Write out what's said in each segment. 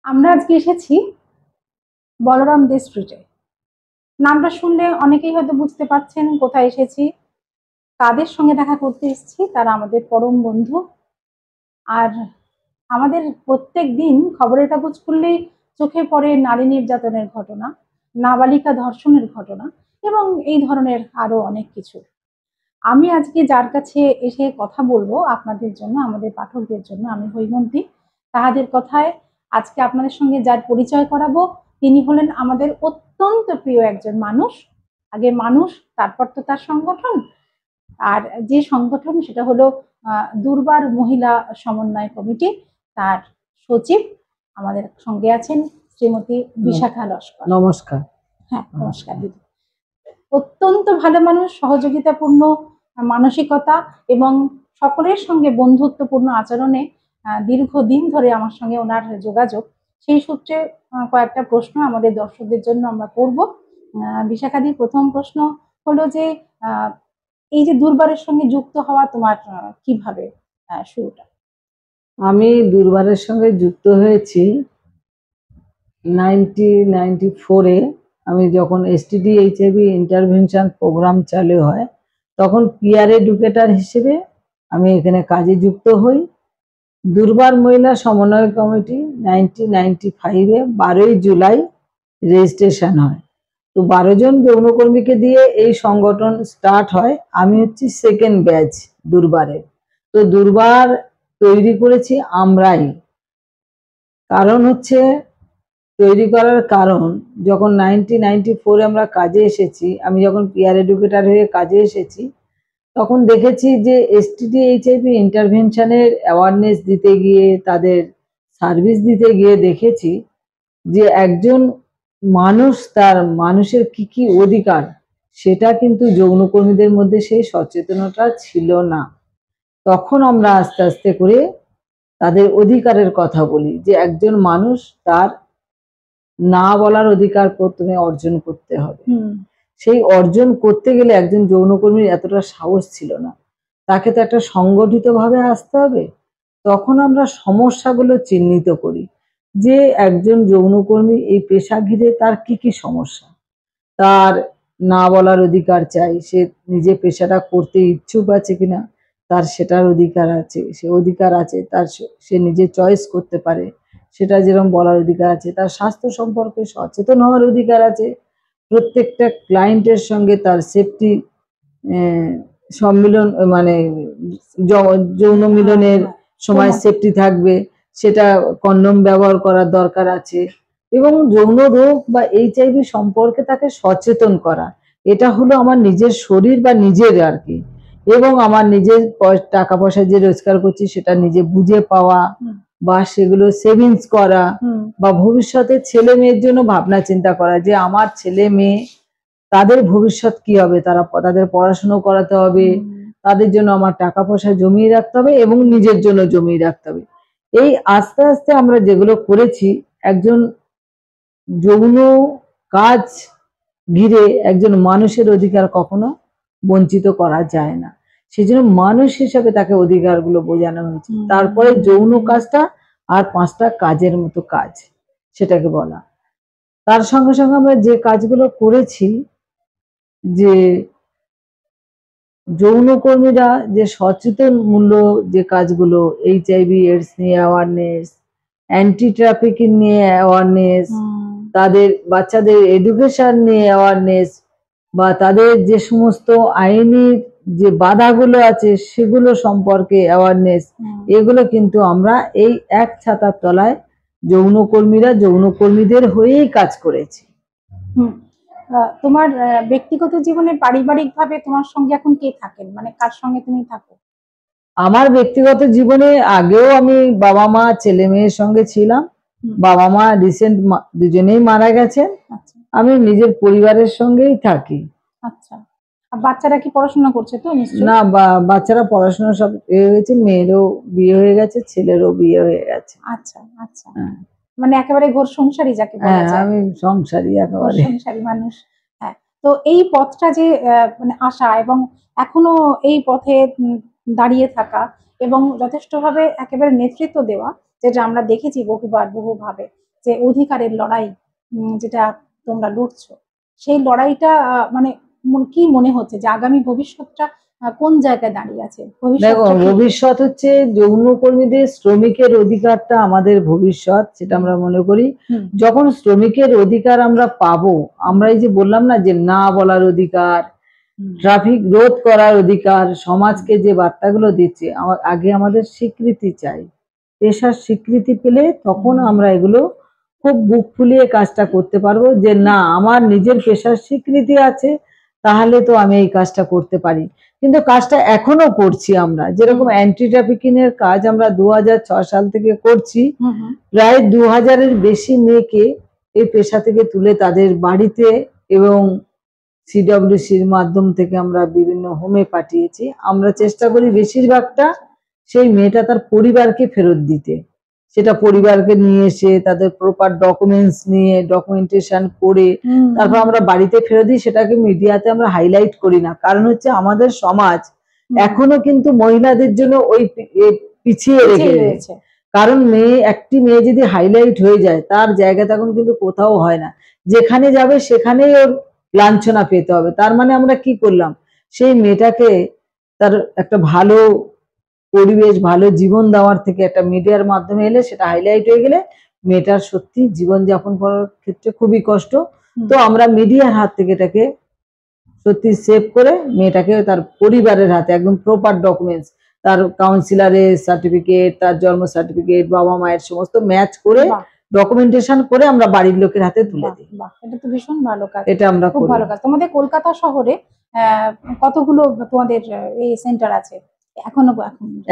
আমরা আজকে এসেছি বলরাম দে স্ট্রিটে। নামটা শুনলে অনেকেই হয়তো বুঝতে পারছেন কোথায় এসেছি, কাদের সঙ্গে দেখা করতে এসেছি। তারা আমাদের পরম বন্ধু। আর আমাদের প্রত্যেক দিন খবরের কাগজ খুললেই চোখে পড়ে নারী নির্যাতনের ঘটনা, নাবালিকা ধর্ষণের ঘটনা এবং এই ধরনের আরো অনেক কিছু। আমি আজকে যার কাছে এসে কথা বলবো আপনাদের জন্য, আমাদের পাঠকদের জন্য, আমি হৈমন্তী। তাহাদের কথায় আজকে আপনাদের সঙ্গে যার পরিচয় করাবো, তিনি হলেন আমাদের অত্যন্ত প্রিয় একজন মানুষ। আগে মানুষ, তারপর তো তার সংগঠন। আর যে সংগঠন সেটা হলো দুর্বার মহিলা সমন্বয় কমিটি। তার সচিব আমাদের সঙ্গে আছেন শ্রীমতী বিশাখা লস্কর। নমস্কার। হ্যাঁ, নমস্কার দিদি। অত্যন্ত ভালো মানুষ, সহযোগিতাপূর্ণ মানসিকতা এবং সকলের সঙ্গে বন্ধুত্বপূর্ণ আচরণে দীর্ঘদিন ধরে আমার সঙ্গে ওনার যোগাযোগ। সেই সূত্রে কয়েকটা প্রশ্ন আমাদের দর্শকদের জন্য আমরা করব। বিশাখাদি, প্রথম প্রশ্ন হলো যে এই যে দুর্বারের সঙ্গে যুক্ত হওয়া তোমার কিভাবে শুরুটা? আমি দুর্বারের সঙ্গে যুক্ত হয়েছি 1994-এ। আমি যখন এসটিডি এইচআইভি ইন্টারভেনশন প্রোগ্রাম চালু হয়, তখন পিয়ার এডুকেটর হিসেবে আমি এখানে কাজে যুক্ত হই। দুর্বার মহিলা সমন্বয় কমিটি 1995-এ 12ই জুলাই রেজিস্ট্রেশন হয়। তো 12 জন যৌনকর্মীকে দিয়ে এই সংগঠন স্টার্ট হয়। আমি হচ্ছি সেকেন্ড ব্যাচ দুর্বারের। তো দুর্বার তৈরি করেছি আমরাই। কারণ হচ্ছে, তৈরি করার কারণ, যখন 1994-এ আমরা কাজে এসেছি, আমি যখন পিয়ার এডুকেটর হয়ে কাজে এসেছি, তখন দেখেছি যে এসটিডি এইচআইভি ইন্টারভেনশনের অ্যাওয়ারনেস দিতে গিয়ে, তাদের সার্ভিস দিতে গিয়ে দেখেছি যে একজন মানুষ, তার মানুষের কি কি অধিকার, সেটা কিন্তু যৌনকর্মীদের মধ্যে সেই সচেতনতা ছিল না। তখন আমরা আস্তে আস্তে করে তাদের অধিকারের কথা বলি, যে একজন মানুষ তার না বলার অধিকার প্রথমে অর্জন করতে হবে। সেই অর্জন করতে গেলে একজন যৌনকর্মীর এতটা সাহস ছিল না, তাকে তো একটা সংগঠিত ভাবে আসতে হবে। তখন আমরা সমস্যাগুলো চিহ্নিত করি, যে একজন যৌনকর্মী এই পেশা ঘিরে তার কি কি সমস্যা। তার না বলার অধিকার চাই, সে নিজে পেশাটা করতে ইচ্ছুক আছে কিনা, তার সেটার অধিকার আছে, সে অধিকার আছে তার, সে নিজে চয়েস করতে পারে, সেটা যেরকম বলার অধিকার আছে। তার স্বাস্থ্য সম্পর্কে সচেতন হওয়ার অধিকার আছে। প্রত্যেকটা ক্লায়েন্টের সঙ্গে তার সেফটি সম্মিলন, মানে যৌন মিলনের সময় সেফটি থাকবে, সেটা কন্ডম ব্যবহার করার দরকার আছে। এবং যৌন রোগ বা এইচআইভি সম্পর্কে তাকে সচেতন করা, এটা হলো আমার নিজের শরীর বা নিজের আর কি। এবং আমার নিজের টাকা পয়সা যে রোজগার করছি সেটা নিজে বুঝে পাওয়া, বা সেগুলো সেভিংস করা, বা ভবিষ্যতে ছেলে মেয়ের জন্য ভাবনা চিন্তা করা, যে আমার ছেলে মেয়ে, তাদের ভবিষ্যৎ কি হবে, তাদের পড়াশুনো করাতে হবে, তাদের জন্য আমার টাকা পয়সা জমিয়ে রাখতে হবে এবং নিজের জন্য জমিয়ে রাখতে হবে। এই আস্তে আস্তে আমরা যেগুলো করেছি, একজন যৌন কাজ ঘিরে একজন মানুষের অধিকার কখনো বঞ্চিত করা যায় না। সেই জন্য মানুষ হিসাবে তাকে অধিকারগুলো বোঝানো হয়েছে। তারপরে যৌন কাজটা আর 5টা কাজের মতো কাজ, সেটাকে বলা। তার সঙ্গে সঙ্গে আমরা যে কাজগুলো করেছি, যে যৌনকর্মীরা যে সচেতন মূল্য যে কাজগুলো, এইচআইভি এডস নিয়ে অ্যাওয়ারনেস, অ্যান্টি ট্রাফিকিং নিয়ে অ্যাওয়ারনেস, তাদের বাচ্চাদের এডুকেশন নিয়ে অ্যাওয়ারনেস, বা তাদের যে সমস্ত আইনি যে বাধাগুলো আছে সেগুলো সম্পর্কে অ্যাওয়ারনেস, এগুলো কিন্তু আমরা এই এক ছাতার তলায় যৌনকর্মীদের হয়েই কাজ করেছি। তোমার ব্যক্তিগত জীবনে পারিবারিকভাবে তোমার সঙ্গে এখন কে থাকেন, মানে কার সঙ্গে তুমি থাকো? আমার ব্যক্তিগত জীবনে আগেও আমি বাবা মা ছেলে মেয়ের সঙ্গে ছিলাম। বাবা মা রিসেন্ট দুজনেই মারা গেছেন। আমি নিজের পরিবারের সঙ্গেই থাকি। আচ্ছা, বাচ্চারা কি পড়াশোনা করছে? তো নিশ্চয়ই। না, বাচ্চারা পড়াশোনা সব হয়ে গেছে, মেয়েরও বিয়ে হয়ে গেছে, ছেলেরও বিয়ে হয়ে গেছে। আচ্ছা আচ্ছা, মানে একেবারে ঘর সংসারী যাকে বলা যায়। আমি সংসারী, একেবারে সংসারী মানুষ। হ্যাঁ, তো এই পথটা যে মানে আসা এবং এখনো এই পথে দাঁড়িয়ে থাকা এবং যথেষ্টভাবে একেবারে নেতৃত্ব দেওয়া, যেটা আমরা দেখেছি বহুবার বহুভাবে, যে অধিকারের লড়াই যেটা তোমরা লড়ছো, সেই লড়াইটা মানে কি মনে হচ্ছে যে আগামী ভবিষ্যৎটা কোন জায়গায় দাঁড়িয়ে আছে? দেখো, ভবিষ্যৎটা কি? ভবিষ্যৎ হচ্ছে যৌনকর্মীদের, শ্রমিকের অধিকারটা আমাদের ভবিষ্যৎ, সেটা আমরা মনে করি। হুম, যখন শ্রমিকের অধিকার আমরা পাবো, আমরা এই যে বললাম না যে না বলার অধিকার, হুম, ট্রাফিক রোধ করার অধিকার, সমাজকে যে বার্তাগুলো দিচ্ছে, আগে আমাদের স্বীকৃতি চাই। পেশার স্বীকৃতি পেলে তখন আমরা এগুলো খুব বুক ফুলিয়ে কাজটা করতে পারবো, যে না আমার নিজের পেশার স্বীকৃতি আছে, তাহলে তো আমি এই কাজটা করতে পারি। কিন্তু কাজটা এখনো করছি আমরা, যেরকম অ্যান্টি ট্রাফিকিং এর কাজ আমরা 2006 সাল থেকে করছি। হুম, হুম, প্রায় 2000-এর বেশি মেয়েকে এই পেশা থেকে তুলে তাদের বাড়িতে এবং সিডব্লিউসির মাধ্যম থেকে আমরা বিভিন্ন হোমে পাঠিয়েছি। আমরা চেষ্টা করি বেশিরভাগটা সেই মেয়েটা তার পরিবারকে ফেরত দিতে। সেটা পরিবারকে নিয়ে এসে তাদের প্রপার ডকুমেন্টস নিয়ে ডকুমেন্টেশন করে হুম, তারপর আমরা বাড়িতে ফেরত দিই। সেটাকে মিডিয়াতে আমরা হাইলাইট করি না, কারণ হচ্ছে আমাদের সমাজ হুম, এখনো কিন্তু মহিলাদের জন্য ওই পিছিয়ে রেখে পিছিয়ে দেয়। রয়েছে। কারণ একটি মেয়ে যদি হাইলাইট হয়ে যায়, তার জায়গা তখন কিন্তু কোথাও হয় না, যেখানে যাবে সেখানেই ওর লাঞ্ছনা পেতে হবে। তার মানে আমরা কি করলাম, সেই মেয়েটাকে তার একটা ভালো পরিবেশ, ভালো জীবন দেওয়ার থেকে একটা মিডিয়ার মাধ্যমে এলে সেটা হাইলাইট হয়ে গেলে মেয়েটার সত্যি জীবনযাপন করার ক্ষেত্রে খুবই কষ্ট। তো আমরা মিডিয়ার হাত থেকে এটাকে সত্যি সেভ করে মেয়েটাকে তার পরিবারের হাতে একদম প্রপার ডকুমেন্টস, তার কাউন্সিলরের সার্টিফিকেট, তার জন্ম সার্টিফিকেট, বাবা মায়ের সমস্ত ম্যাচ করে বাহ, ডকুমেন্টেশন করে আমরা বাড়ির লোকের হাতে তুলে বাহ, দিই। বাহ, এটা তো ভীষণ ভালো কাজ। এটা আমরা খুব করি। ভালো কাজ। তোমাদের কলকাতা শহরে কতগুলো তোমাদের এই সেন্টার আছে এখনো?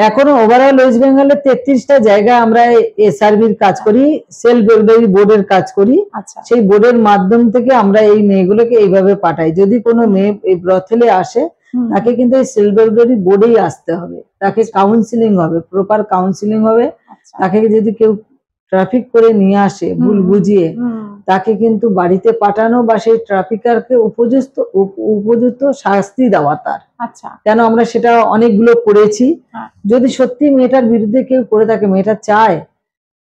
এখনো ওভারঅল ওয়েস্ট বেঙ্গলে 33টা জায়গায় আমরা এসআরবির কাজ করি, সেলফ রেগুলেটরি বোর্ডের কাজ করি। আচ্ছা, সেই বোর্ডের মাধ্যম থেকে আমরা এই মেয়েগুলোকে এইভাবে পাঠাই। যদি কোনো মেয়ে এই ব্রথেলে আসে, হুম, তাকে কিন্তু এই সেলফ রেগুলেটরি বোর্ডেই আসতে হবে, তাকে কাউন্সিলিং হবে, প্রপার কাউন্সিলিং হবে। আচ্ছা, তাকে যদি কেউ ট্রাফিক করে নিয়ে আসে ভুল বুঝিয়ে, হুম, তাকে কিন্তু বাড়িতে পাঠানো বা সেই ট্রাফিকারকে উপযুক্ত শাস্তি দেওয়া তার। আচ্ছা, কেন আমরা সেটা অনেকগুলো করেছি। হ্যাঁ, যদি সত্যি মেয়েটার বিরুদ্ধে কেউ করে থাকে, মেয়েটা চায়,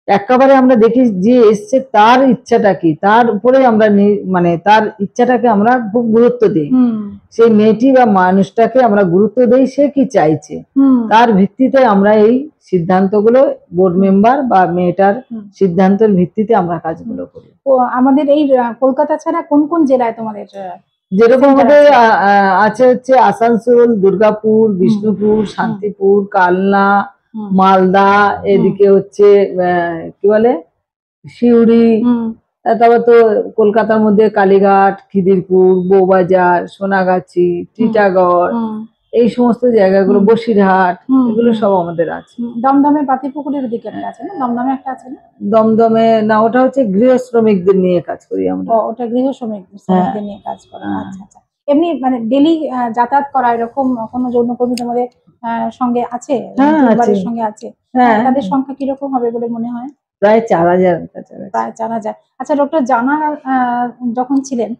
একেবারে আমরা দেখি যে এসছে তার ইচ্ছাটা কি, তার উপরে আমরা মানে তার ইচ্ছাটাকে আমরা খুব গুরুত্ব দিই। হুম, সেই মেয়েটি বা মানুষটাকে আমরা গুরুত্ব দেই, সে কি চাইছে, হুম, তার ভিত্তিতে আমরা এই সিদ্ধান্তগুলো, বোর্ড মেম্বার বা মেয়েটার সিদ্ধান্তের ভিত্তিতে আমরা কাজগুলো করি। ও আমাদের এই কলকাতা ছাড়া কোন কোন জেলায় তোমাদের যেরকম center আমাদের আছে? আছে হচ্ছে আসানসোল, দুর্গাপুর, বিষ্ণুপুর, শান্তিপুর, কালনা, হুম, মালদা, এদিকে হচ্ছে কি বলে সিউড়ি, হুম, তারপর তো কলকাতার মধ্যে কালীঘাট, খিদিরপুর, বউবাজার, সোনাগাছি, টিটাগড়, হুম, এই সমস্ত জায়গাগুলো, বসিরহাট, হুম, এগুলো সব আমাদের আছে। দমদমে পাতিপুকুরের দিকে একটা আছে না? দমদমে একটা আছে না? দমদমে না, ওটা হচ্ছে গৃহ শ্রমিকদের নিয়ে কাজ করি আমরা। ওটা গৃহ হ্যাঁ, শ্রমিকদের নিয়ে কাজ করে। হ্যাঁ, আচ্ছা, আচ্ছা। এমনি মানে ডেইলি যাতায়াত করা এরকম কোনো যৌনকর্মী তোমাদের সঙ্গে আছে? হ্যাঁ আছে। পরিবারের সঙ্গে আছে? হ্যাঁ, তাদের সংখ্যা কিরকম হবে বলে মনে হয়? প্রায় 4000 কাছাকাছি। প্রায় 4,000। আচ্ছা, ডক্টর জানা যখন ছিলেন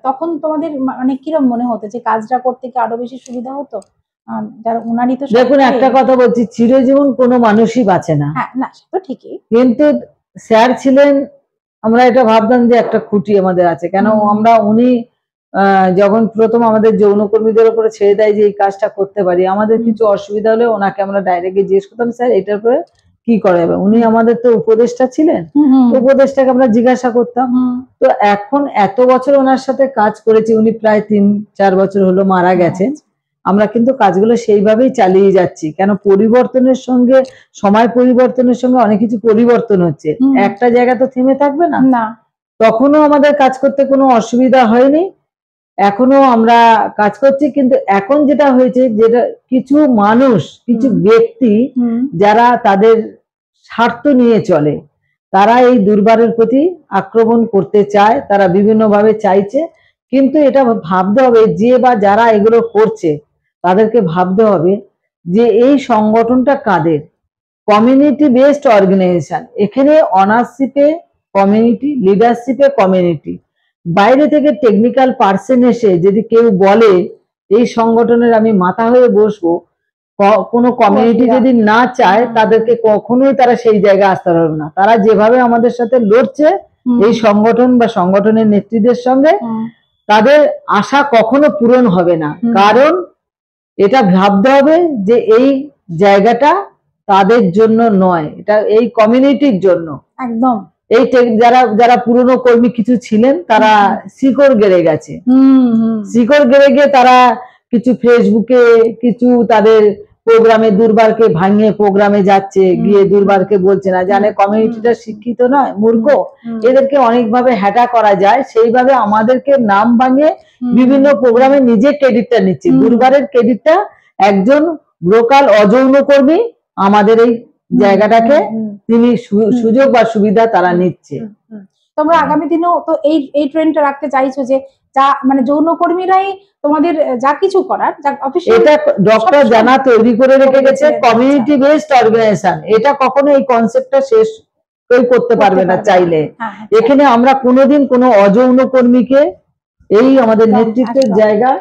তখন তোমাদের মানে কিরকম মনে হতো যে কাজটা করতে কি আরো বেশি সুবিধা হতো? যারা উনারই তো দেখুন, সবচেয়ে- একটা কথা বলছি, চিরজীবন কোনো মানুষই বাঁচে না, হ্যাঁ, না সে তো ঠিকই। কিন্তু স্যার ছিলেন, আমরা এটা ভাবতাম যে একটা খুঁটি আমাদের আছে। কেন উনি যখন প্রথম আমাদের যৌনকর্মীদের উপরে ছেড়ে দেয় যে এই কাজটা করতে পারি, আমাদের কিছু অসুবিধা হলে ওনাকে আমরা ডাইরেক্ট জিজ্ঞেস করতাম, স্যার এটার উপরে কি করা যাবে। উনি আমাদের তো উপদেষ্টা ছিলেন, তো উপদেষ্টাকে আমরা জিজ্ঞাসা করতাম। তো এখন এত বছর ওনার সাথে কাজ করেছি, উনি প্রায় 3-4 বছর হলো মারা গেছেন, আমরা কিন্তু কাজগুলো সেইভাবেই চালিয়ে যাচ্ছি। কেন পরিবর্তনের সঙ্গে, সময় পরিবর্তনের সঙ্গে অনেক কিছু পরিবর্তন হচ্ছে, একটা জায়গা তো থেমে থাকবে না। না, তখনও আমাদের কাজ করতে কোনো অসুবিধা হয়নি, এখনো আমরা কাজ করছি। কিন্তু এখন যেটা হয়েছে, যেটা কিছু মানুষ, কিছু ব্যক্তি যারা তাদের স্বার্থ নিয়ে চলে, তারা এই দুর্বারের প্রতি আক্রমণ করতে চায়, তারা বিভিন্নভাবে চাইছে। কিন্তু এটা ভাবতে হবে যে বা যারা এগুলো করছে, তাদেরকে ভাবতে হবে যে এই সংগঠনটা কাদের, কমিউনিটি বেসড অর্গানাইজেশন। এখানে অনারশিপে কমিউনিটি, লিডারশিপে কমিউনিটি। বাইরে থেকে টেকনিক্যাল পার্সন এসে যদি কেউ বলে এই সংগঠনের আমি মাথা হয়ে বসবো, কোনো কমিউনিটি যদি না চায় তাদেরকে কখনোই তারা সেই জায়গায় আসতে পারবে না। তারা যেভাবে আমাদের সাথে লড়ছে এই সংগঠন বা সংগঠনের নেতৃত্বের সঙ্গে, তাদের আশা কখনো পূরণ হবে না। কারণ এটা ভাবতে হবে যে এই জায়গাটা তাদের জন্য নয়, এটা এই কমিউনিটির জন্য। একদম। এই যারা যারা পুরনো কর্মী কিছু ছিলেন তারা শিকড় গেড়ে গেছে, শিকড় গেড়ে গিয়ে তারা কিছু ফেসবুকে কিছু তাদের প্রোগ্রামে দুর্বারকে ভাঙিয়ে প্রোগ্রামে যাচ্ছে, গিয়ে দুর্বারকে বলছে না, জানে কমিউনিটিটা শিক্ষিত নয়, মূর্খ, এদেরকে অনেকভাবে হ্যাটা করা যায়, সেইভাবে আমাদেরকে নাম ভাঙিয়ে বিভিন্ন প্রোগ্রামে নিজের ক্রেডিটটা নিচ্ছে। দুর্বারের ক্রেডিটটা একজন লোকাল অযৌন কর্মী আমাদের এই জায়গাটাকে তিনি সুযোগ বা সুবিধা তারা নিচ্ছে। তোমরা আগামী দিনেও তো এই ট্রেন্ডটা রাখতে চাইছো যে যা মানে যৌনকর্মীরাই তোমাদের যা কিছু করার, যা অফিসিয়াল, এটা ডক্টর জানা তৈরি করে রেখে গেছে কমিউনিটি বেসড অর্গানাইজেশন। এটা কখনো এই কনসেপ্টটা শেষ কেউ করতে পারবে না চাইলে। এখানে আমরা কোনোদিন কোনো অযৌন কর্মীকে এই আমাদের নেতৃত্বের জায়গা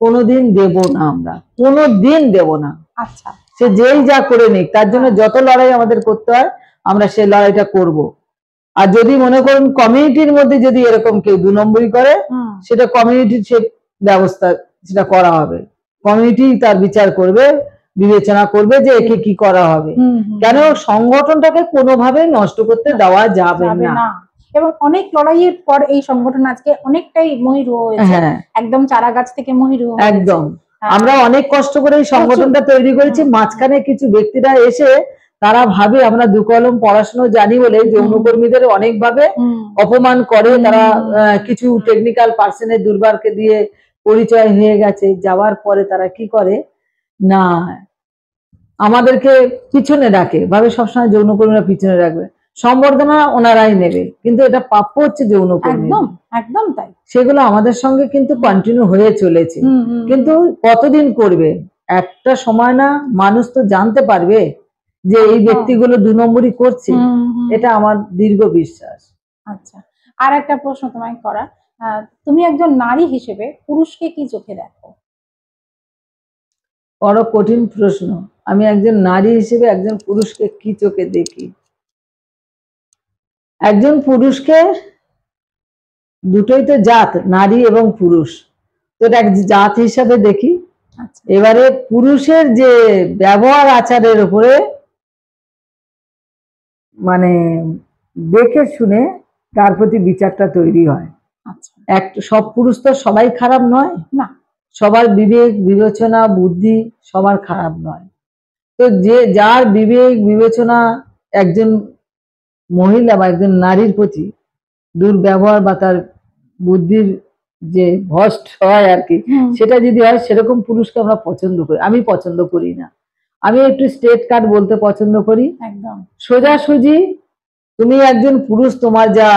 কোনোদিন দেব না, আমরা কোনোদিন দেব না। আচ্ছা, সে যেই যা করে নিক, তার জন্য যত লড়াই আমাদের করতে হয় আমরা সেই লড়াইটা করব। আর যদি মনে করুন কমিউনিটির মধ্যে যদি এরকম কেউ 2 নম্বরই করে, সেটা কমিউনিটির সে ব্যবস্থা সেটা করা হবে, কমিউনিটি তার বিচার করবে, বিবেচনা করবে যে একে কি করা হবে। কেন সংগঠনটাকে কোনোভাবে নষ্ট করতে দেওয়া যাবে না। এবং অনেক লড়াইয়ের পর এই সংগঠন আজকে অনেকটাই মহিরু হয়েছে, একদম চারা গাছ থেকে মহিরু। একদম, আমরা অনেক কষ্ট করে এই সংগঠনটা তৈরি করেছি। মাঝখানে কিছু ব্যক্তিরা এসে তারা ভাবে আমরা 2 কলম পড়াশোনা জানি বলে যৌনকর্মীদের অনেকভাবে অপমান করে। তারা কিছু টেকনিক্যাল পার্সনের দুর্বারকে দিয়ে পরিচয় হয়ে গেছে, যাওয়ার পরে তারা কি করে না আমাদেরকে পিছনে ডাকে, ভাবে সবসময় যৌনকর্মীরা পিছনে রাখবে, সম্বর্ধনা ওনারাই নেবে, কিন্তু এটা প্রাপ্য হচ্ছে যৌনকর্মী। একদম একদম তাই। সেগুলো আমাদের সঙ্গে কিন্তু কন্টিনিউ হয়ে চলেছে, কিন্তু কতদিন করবে? একটা সময় না মানুষ তো জানতে পারবে যে এই ব্যক্তিগুলো 2 নম্বরই করছে, এটা আমার দীর্ঘ বিশ্বাস। আচ্ছা, আর একটা প্রশ্ন তোমায় করা, তুমি একজন নারী হিসেবে পুরুষকে কি চোখে দেখো? বড় কঠিন প্রশ্ন। আমি একজন নারী হিসেবে একজন পুরুষকে কি চোখে দেখি? একজন পুরুষকে, দুটোই তো জাত, নারী এবং পুরুষ, তো এটা এক জাত হিসাবে দেখি। এবারে পুরুষের যে ব্যবহার আচারের উপরে মানে দেখে শুনে তার প্রতি বিচারটা তৈরি হয়। সব পুরুষ তো সবাই খারাপ নয় না, সবার বিবেক বিবেচনা বুদ্ধি সবার খারাপ নয়। তো যে যার বিবেক বিবেচনা একজন মহিলা বা একজন নারীর প্রতি দুর্ব্যবহার বা তার বুদ্ধির যে ভ্রষ্ট হয় আর কি, সেটা যদি হয়, সেরকম পুরুষকে আমরা পছন্দ করি। আমি পছন্দ করি না, আমি একটু স্ট্রেট কাট বলতে পছন্দ করি, একদম সোজাসুজি। তুমি একজন পুরুষ, তোমার যা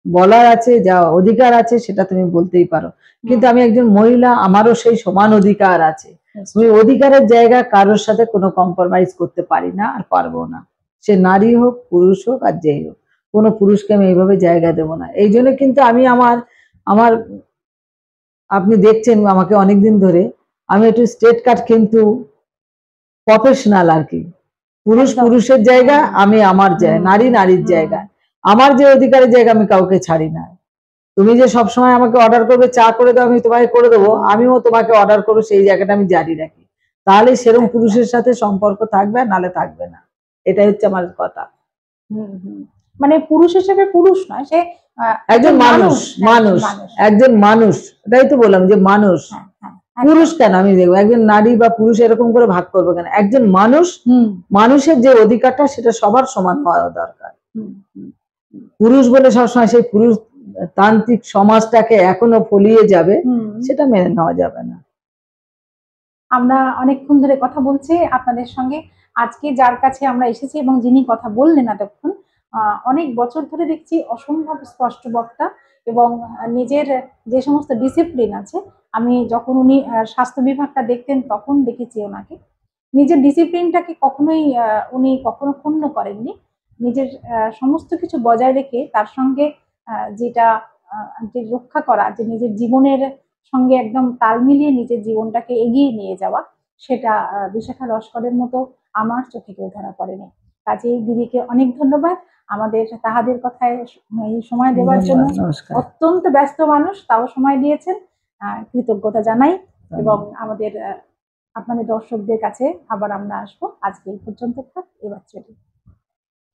বলার আছে, যা অধিকার আছে সেটা তুমি বলতেই পারো, কিন্তু আমি একজন মহিলা, আমারও সেই সমান অধিকার আছে। তুমি অধিকারের জায়গা কারোর সাথে কোনো কম্প্রোমাইজ করতে পারি না আর পারবো না, সে নারী হোক পুরুষ হোক আর যেই হোক, কোনো পুরুষকে আমি এইভাবে জায়গা দেব না। এই জন্য কিন্তু আমি আমার আপনি দেখছেন আমাকে অনেকদিন ধরে, আমি একটু স্ট্রেট কাট কিন্তু প্রফেশনাল আর কি। পুরুষ পুরুষের জায়গা, আমি আমার জায়গা, নারী নারীর জায়গা, আমার যে অধিকারের জায়গা আমি কাউকে ছাড়ি না। তুমি যে সবসময় আমাকে অর্ডার করবে চা করে দাও, আমি তোমাকে করে দেবো, আমিও তোমাকে অর্ডার করবো, সেই জায়গাটা আমি জারি রাখি। তাহলে সেরকম পুরুষের সাথে সম্পর্ক থাকবে, নালে থাকবে না। এটাই হচ্ছে আমার কথা। মানে পুরুষ হিসেবে পুরুষ নয়, সে একজন মানুষ, মানুষ একজন মানুষ, এটাই তো বললাম যে মানুষ। পুরুষ কেন আমি দেখবো একজন নারী বা পুরুষ এরকম করে ভাগ করবো কেন? একজন মানুষ, মানুষের যে অধিকারটা সেটা সবার সমান হওয়া দরকার। পুরুষ বলে সবসময় সেই পুরুষ তান্ত্রিক সমাজটাকে এখনো ফলিয়ে যাবে, সেটা মেনে নেওয়া যাবে না। আমরা অনেকক্ষণ ধরে কথা বলছি আপনাদের সঙ্গে, আজকে যার কাছে আমরা এসেছি এবং যিনি কথা বললেন এতক্ষণ, অনেক বছর ধরে দেখছি অসম্ভব স্পষ্ট বক্তা, এবং নিজের যে সমস্ত ডিসিপ্লিন আছে, আমি যখন উনি স্বাস্থ্য বিভাগটা দেখতেন তখন দেখেছি ওনাকে, নিজের ডিসিপ্লিনটাকে কখনোই উনি কখনো ক্ষুণ্ণ করেননি, নিজের সমস্ত কিছু বজায় রেখে তার সঙ্গে যেটা যে রক্ষা করা, যে নিজের জীবনের সঙ্গে একদম তাল মিলিয়ে নিজের জীবনটাকে এগিয়ে নিয়ে যাওয়া, সেটা বিশাখা লস্করের মতো আমার চোখে কেউ ধরা পড়েনি। কাজেই দিদিকে অনেক ধন্যবাদ আমাদের তাহাদের কথায় এই সময় দেওয়ার জন্য। ধন্যবাদ, নমস্কার। অত্যন্ত ব্যস্ত মানুষ, তাও সময় দিয়েছেন, কৃতজ্ঞতা জানাই। এবং আমাদের আপনাদের দর্শকদের কাছে আবার আমরা আসবো। আজকে এই পর্যন্ত থাক, এবার চলি।